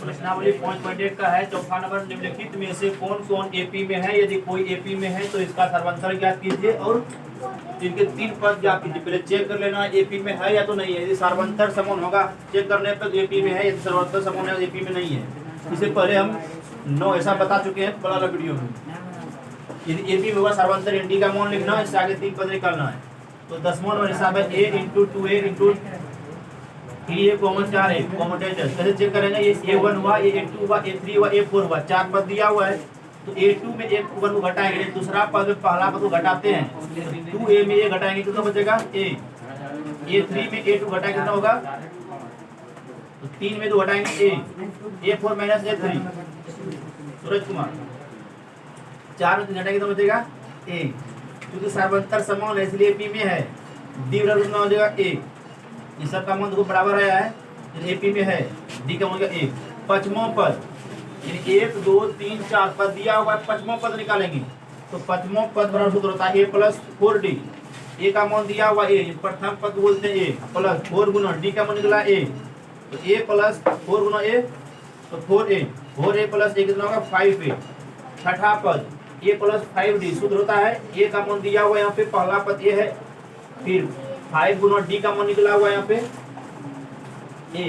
प्रश्नावली 5.1 का है। चौथा नंबर, निम्नलिखित में से कौन कौन एपी में है? यदि कोई एपी में है तो इसका सर्वांतर ज्ञात कीजिए और इनके 3 पद ज्ञात कीजिए। पहले चेक कर लेना एपी में है या तो नहीं है। यदि सर्वांतर समान होगा चेक करने पर एपी में है, यदि सर्वांतर समान है एपी में नहीं है। इससे पहले हम 9 ऐसा बता चुके हैं बड़ा वीडियो में। यदि एपी में होगा सर्वांतर एनडी का मान लिखना है, इससे आगे 3 पद निकालना है। तो 10वां नंबर हिसाब है a × 2a × 3a common 4a कॉमोटेटर। कैसे चेक करेंगे? ये a1 हुआ, ये a2 हुआ, a3 हुआ, a4 हुआ, 4 पद दिया हुआ है। तो a2 में एक वन को घटाएंगे, दूसरा पद में पहला पद को घटाते हैं। 2a में a घटाएंगे कितना बचेगा? a। a3 में a2 घटाएंगे कितना होगा? तो 3 में 2 घटाएंगे a। a4 minus a3 Suraj Kumar. 4 में 3 घटाएंगे कितना बचेगा? a। क्योंकि सर्वांतर समान है इसलिए एपी में है। डी बराबर कितना हो जाएगा? a। ये सब का मान देखो बराबर आया है, एपी में है। डी का मान हो जाएगा 1। पांचवां पद यानी 1 2 3 4 पद दिया हुआ है, पांचवां पद निकालेंगे। तो पांचवां पद बराबर सूत्र होता है a + 4d। ए का मान दिया हुआ a, प्रथम पद बोलते हैं a प्लस 4 गुना डी का मान निकला a। तो a + 4 गुना a तो 4a। 4a + a कितना होगा? 5a। छठा पद a + 5d सूत्र होता है a का मान दिया हुआ यहाँ पे पहला पद a है, फिर 5 गुना d का मान निकला हुआ यहाँ पे a।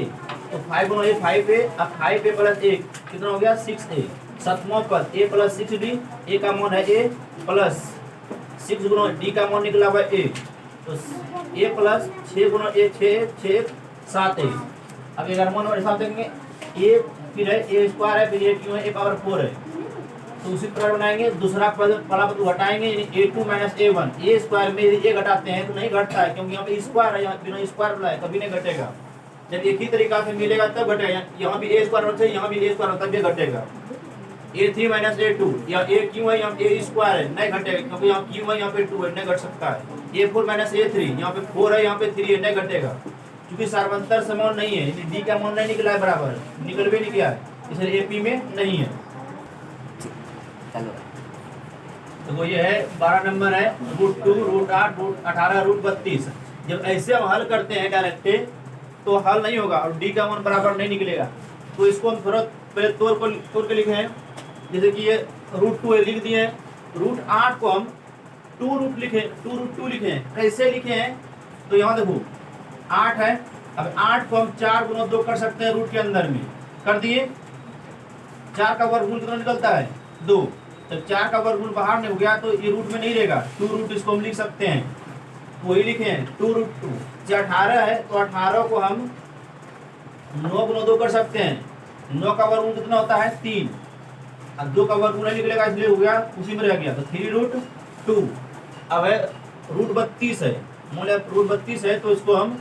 तो 5 गुना a 5a, अब 5a + 1 कितना हो गया? 6a। सातवां पद a + 6d, a का मान है a प्लस 6 गुना d का मान निकला हुआ a। तो a + 6 गुना a 6 6 7a। अब 11वां नंबर हिसाब देंगे a, फिर है a² है, फिर a क्यों है? a पावर 4 है। तो उसी प्रकार बनाएंगे। दूसरा पद पहला पद घटाएंगे यानी a2 - a1। a स्क्वायर में यदि a घटाते हैं तो नहीं घटता है, क्योंकि यहाँ पे स्क्वायर है, यहाँ बिना स्क्वायर बुलाए कभी नहीं घटेगा। जब एक ही तरीका से मिलेगा तब घटेगा। यहाँ भी a स्क्वायर होता है, यहाँ भी a स्क्वायर होता है, तब घटेगा। a3 - a2 या a क्यों है? यहाँ a स्क्वायर है, नहीं घटेगा, क्योंकि यहाँ क्यों है? यहाँ पे 2 है, नहीं घट सकता है। a4 - a3 यहाँ पे 4 है, यहाँ पे 3 है, नहीं घटेगा, क्योंकि सर्वांतर समान नहीं है। डी का मान नहीं निकला है बराबर, निकल भी नहीं गया है, इसलिए एपी में नहीं है। तो ये है 12 नंबर है √2 √8 √18 √32। जब ऐसे हम हल करते हैं डायरेक्ट तो हल नहीं होगा और डी का मान बराबर नहीं निकलेगा। तो इसको हम थोड़ा पहले तोड़ के लिखे हैं। जैसे कि ये √2 लिख दिए हैं, √8 को हम 2 लिखे हैं। कैसे लिखे हैं? तो यहाँ देखो 8 है, अब 8 को हम 4 गुना 2 कर सकते हैं रूट के अंदर में, कर दिए। 4 का वर्गमूल कितना निकलता है? 2। जब 4 का वर्गमूल बाहर नहीं हो गया तो ये रूट में नहीं रहेगा, 2 इसको हम लिख सकते हैं। वही लिखे हैं 2√2। जो 18 है तो 18 को हम 9 गुना 2 कर सकते हैं। 9 का वर्गमूल कितना होता है? 3। अब 2 का वर्गमूल नहीं निकलेगा, इसलिए हो गया, उसी में रह गया। तो 3√2। अब है √32 है, मूल्य √32 है, तो इसको हम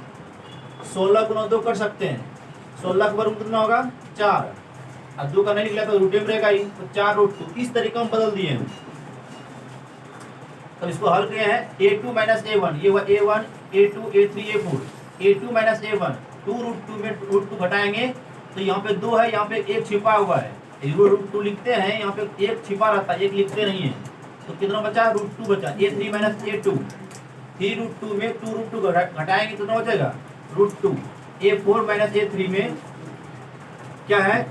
16 गुना 2 कर सकते हैं। 16 का वर्गमूल कितना होगा? 4। अब 2 का नहीं निकला तो रूट में रहेगा ही, तो 4√2। इस तरीके हम बदल दिए हैं। तो इसको हल किए हैं a2 - a1, ये हुआ a1 a2 a3 a4। a2 - a1 2√2 में √2 घटाएंगे तो यहाँ पे 2 है, यहाँ पे 1 छिपा हुआ है। √2 लिखते हैं, यहाँ पे 1 छिपा रहता है, 1 लिखते नहीं है। तो कितना बचा? √2 बचा। a3 - a2 3√2 में 2√2 घटाएंगे तो कितना बचेगा? √2। a4 - a3 में क्या है?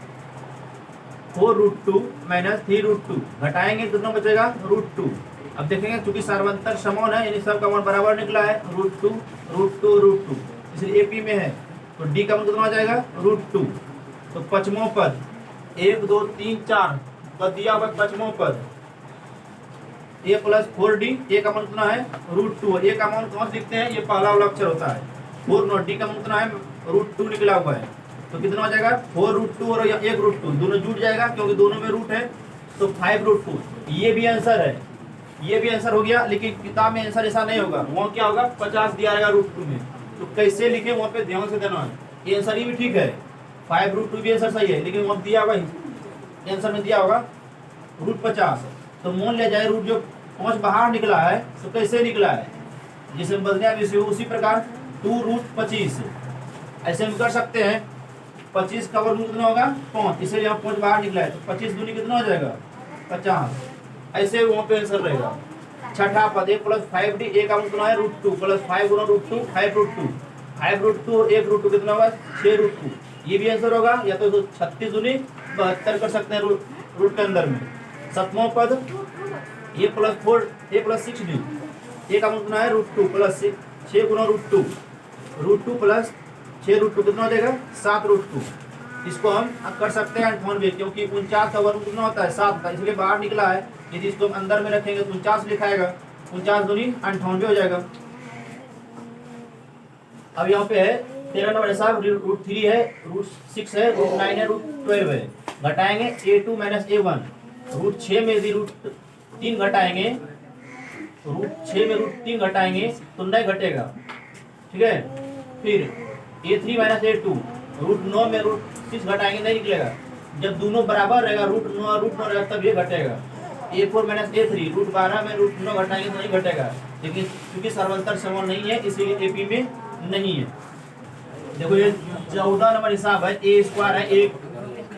4√2 - 3√2 घटाएंगे कितना बचेगा? √2। अब देखेंगे चूंकि सर्वांतर समान है यानी सब का मान बराबर निकला है, √2 √2 √2, इसलिए एपी में है। तो डी का मान कितना आ जाएगा? √2। तो पांचवां पद 1 2 3 4 पद दिया हुआ, पांचवां पद a + 4d। ए का मान कितना है? √2। ए का मान कौन लिखते हैं? ये पहला वाला अक्षर होता है 4 नोट। डी का मान कितना है? √2 निकला हुआ है। तो कितना हो जाएगा? 4√2 और 1√2 दोनों जुड़ जाएगा, क्योंकि दोनों में रूट है, तो 5√2। ये भी आंसर है, ये भी आंसर हो गया। लेकिन किताब में आंसर ऐसा नहीं होगा, वहाँ क्या होगा? 50 दिया रहेगा √2 में। तो कैसे लिखे वहाँ पे ध्यान से देना है। ये आंसर ही भी ठीक है, 5√2 भी आंसर सही है, लेकिन वहाँ दिया होगा आंसर में दिया होगा √50। तो मान लिया जाए रूट जो 5 बाहर निकला है तो कैसे निकला है? जिसे बदलने उसी प्रकार 2√25 ऐसे हम कर सकते हैं। 25 का वर्गमूल कितना होगा? 5, इसलिए यहाँ 5 बाहर निकला है, तो 25 दूनी कितना हो जाएगा? 50। ऐसे वहाँ पे आंसर रहेगा। छठा पद a + 5d, a का मान कितना है? √2 + 5 गुना √2 5√2 5√2 1√2 कितना होगा? 6√2। ये भी आंसर होगा, या तो 36 दूनी 72 कर सकते हैं रूट के अंदर में। सातवां पद ए प्लस 4 ए प्लस 6d, ए का मतलब है √2 प्लस 6 गुना √2, √2 प्लस 6 √2 कितना हो जाएगा 7 √2। इसको हम कर सकते हैं 98, क्योंकि 49 का वर्ग कितना होता है 7 का, इसलिए बाहर निकला है। यदि इसको हम अंदर में रखेंगे तो 49 लिखाएगा, 49 दूनी 98 हो जाएगा। अब यहाँ पे है 13 नंबर साहब, √3 है, √6 है, √9 है, √12 है। घटाएंगे a2 माइनस a1, √6 में यदि √3 घटाएंगे, √6 में √3 घटाएंगे तो नहीं घटेगा, ठीक है। फिर a3 माइनस a2, √9 में √6 घटाएंगे नहीं निकलेगा। जब दोनों बराबर रहेगा √9 रहेगा तब ये घटेगा। a4 माइनस a3, √12 में √9 घटाएंगे तो नहीं घटेगा, लेकिन क्योंकि सर्वंतर समान नहीं है इसलिए एपी में नहीं है। देखो ये 14 नंबर हिसाब है, ए स्क्वायर है, 1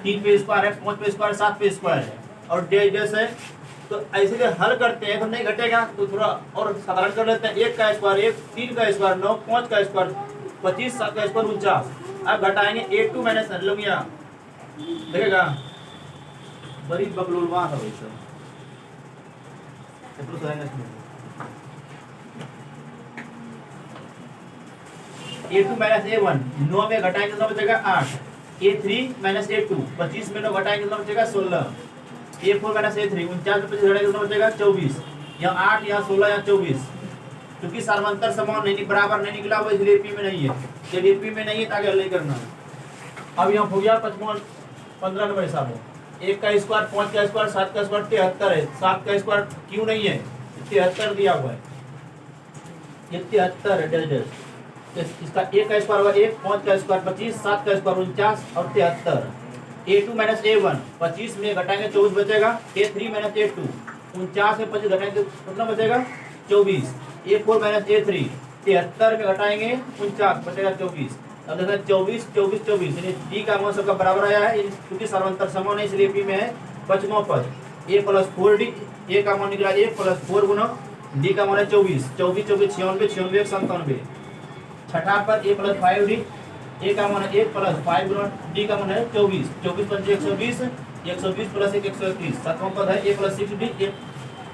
3 पे स्क्वायर है, 5 पे स्क्वायर, 7 पे स्क्वायर है और डेस है। तो ऐसे के हल करते हैं तो नहीं घटेगा, तो थोड़ा और साधारण कर लेते हैं। 1 का स्क्वायर 1, 3 का स्क्वायर 9, 5 का स्क्वायर 25, 7 का स्क्वायर 49। अब घटाएंगे a2 माइनस लोग यहाँ देखेगा बड़ी बकलोलवा है वैसे a2 माइनस a1, 9 में घटाएंगे कितना बचेगा 8, a3 माइनस a2, 25 में 9 घटाएंगे कितना बचेगा 16, a4 माइनस a3, 49 में 25 घटाएंगे कितना बचेगा 24। यहाँ 8 यहाँ 16 यहाँ 24, क्योंकि सर्वांतर समान नहीं बराबर नहीं निकला हुआ इसलिए एपी में नहीं है। चलिए एपी में नहीं है तो आगे हल नहीं करना। अब यहाँ हो गया 15 नंबर हिसाब है, 1 का स्क्वायर 5 का स्क्वायर 7 का स्क्वायर 73 है, 7 का स्क्वायर क्यों नहीं है 73 दिया हुआ है, ये 73 है डेल। इसका 1 का स्क्वायर हुआ 1, 5 का स्क्वायर 25, 7 का स्क्वायर 49 और 73। a2 माइनस a1, 25 में घटाएंगे 24 बचेगा, a3 माइनस a2, 49 में 25 घटाएंगे कितना बचेगा 24, a4 माइनस a3, 73 में घटाएंगे 49 बचेगा 24। अब देखा 24 24 24 यानी डी का मान सबका बराबर आया है, क्योंकि सर्वांतर समान है इसलिए पी में है। 5वां पद a प्लस 4d, a का मान निकला 1 प्लस 4 गुना डी का मान है 24, 24 24 96 96 97। 6ठा पद a प्लस 5d, a का मान है 1 प्लस 5 गुना डी का मान है 24, 24 पंचे 120, 120 प्लस 1 121। 7वां पद है a प्लस 6d,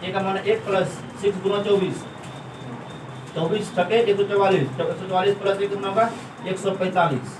a का मान है 1 प्लस 6 गुना 24, 24 छके 144, 144 प्लस 1 कितना होगा 145।